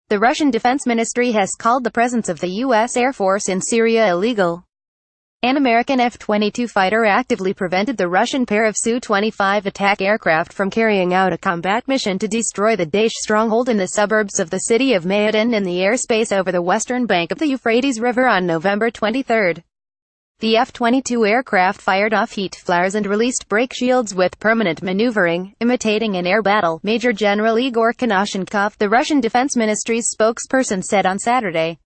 The Russian Defense Ministry has called the presence of the U.S. Air Force in Syria illegal. An American F-22 fighter actively prevented the Russian pair of Su-25 attack aircraft from carrying out a combat mission to destroy the Daesh stronghold in the suburbs of the city of Mayadin in the airspace over the western bank of the Euphrates River on November 23. The F-22 aircraft fired off heat flares and released brake shields with permanent maneuvering, imitating an air battle, Major-General Igor Konash, the Russian Defense Ministry's spokesperson, said on Saturday.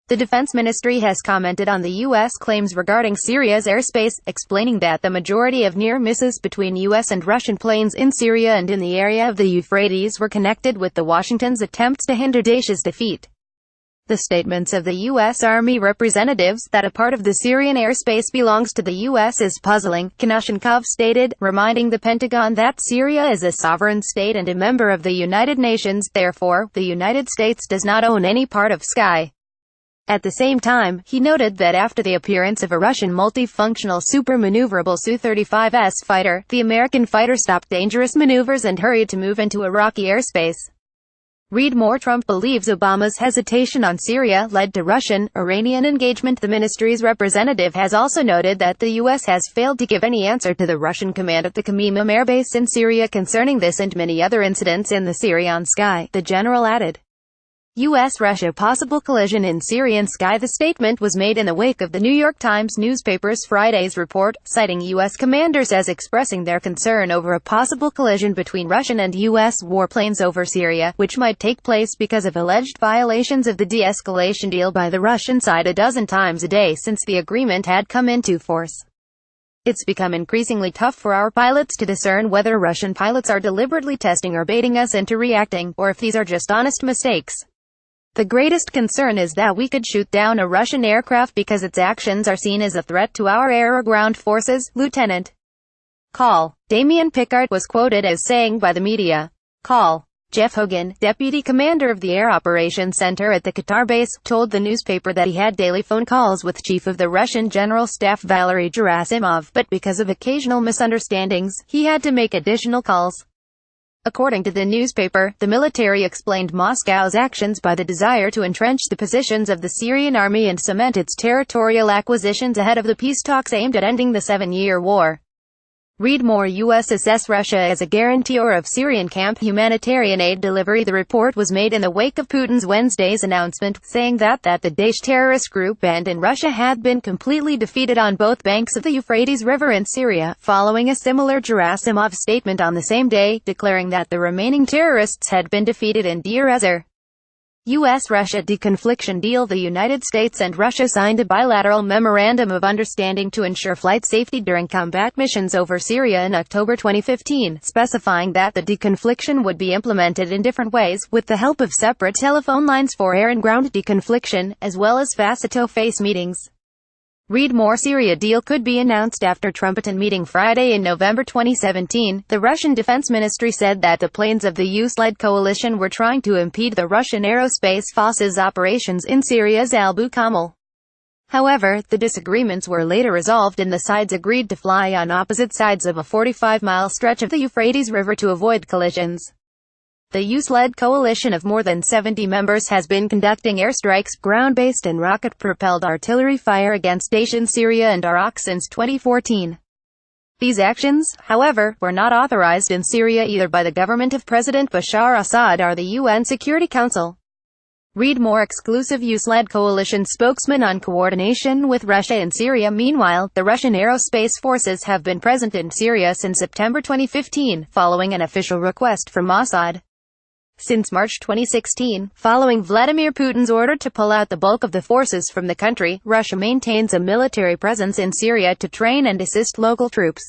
The Defense Ministry has commented on the U.S. claims regarding Syria's airspace, explaining that the majority of near misses between U.S. and Russian planes in Syria and in the area of the Euphrates were connected with the Washington's attempts to hinder Daesh's defeat. The statements of the U.S. Army representatives that a part of the Syrian airspace belongs to the U.S. is puzzling, Konashenkov stated, reminding the Pentagon that Syria is a sovereign state and a member of the United Nations, therefore, the United States does not own any part of sky. At the same time, he noted that after the appearance of a Russian multifunctional super-maneuverable Su-35S fighter, the American fighter stopped dangerous maneuvers and hurried to move into Iraqi airspace. Read more. Trump believes Obama's hesitation on Syria led to Russian-Iranian engagement. The ministry's representative has also noted that the U.S. has failed to give any answer to the Russian command at the Khmeimim airbase in Syria concerning this and many other incidents in the Syrian sky, the general added. U.S.-Russia possible collision in Syrian sky. The statement was made in the wake of the New York Times newspaper's Friday's report, citing U.S. commanders as expressing their concern over a possible collision between Russian and U.S. warplanes over Syria, which might take place because of alleged violations of the de-escalation deal by the Russian side a dozen times a day since the agreement had come into force. It's become increasingly tough for our pilots to discern whether Russian pilots are deliberately testing or baiting us into reacting, or if these are just honest mistakes. The greatest concern is that we could shoot down a Russian aircraft because its actions are seen as a threat to our air or ground forces, Lieutenant Col. Damien Picard was quoted as saying by the media. Col. Jeff Hogan, deputy commander of the Air Operations Center at the Qatar base, told the newspaper that he had daily phone calls with Chief of the Russian General Staff Valery Gerasimov, but because of occasional misunderstandings, he had to make additional calls. According to the newspaper, the military explained Moscow's actions by the desire to entrench the positions of the Syrian army and cement its territorial acquisitions ahead of the peace talks aimed at ending the 7-year war. Read more. U.S. assess Russia as a guarantor of Syrian camp humanitarian aid delivery. The report was made in the wake of Putin's Wednesday's announcement, saying that the Daesh terrorist group banned in Russia had been completely defeated on both banks of the Euphrates River in Syria, following a similar Gerasimov statement on the same day, declaring that the remaining terrorists had been defeated in Deir ez-Zor. U.S.-Russia deconfliction deal. The United States and Russia signed a bilateral memorandum of understanding to ensure flight safety during combat missions over Syria in October 2015, specifying that the deconfliction would be implemented in different ways, with the help of separate telephone lines for air and ground deconfliction, as well as face-to-face meetings. Read more. Syria deal could be announced after Trumpeton meeting Friday in November 2017. The Russian Defense Ministry said that the planes of the US-led coalition were trying to impede the Russian aerospace forces' operations in Syria's Abu Kamal. However, the disagreements were later resolved and the sides agreed to fly on opposite sides of a 45-mile stretch of the Euphrates River to avoid collisions. The US-led coalition of more than 70 members has been conducting airstrikes, ground-based and rocket-propelled artillery fire against Daesh in Syria and Iraq since 2014. These actions, however, were not authorized in Syria either by the government of President Bashar Assad or the UN Security Council. Read more. Exclusive US-led coalition spokesman on coordination with Russia in Syria. Meanwhile, the Russian aerospace forces have been present in Syria since September 2015, following an official request from Assad. Since March 2016, following Vladimir Putin's order to pull out the bulk of the forces from the country, Russia maintains a military presence in Syria to train and assist local troops.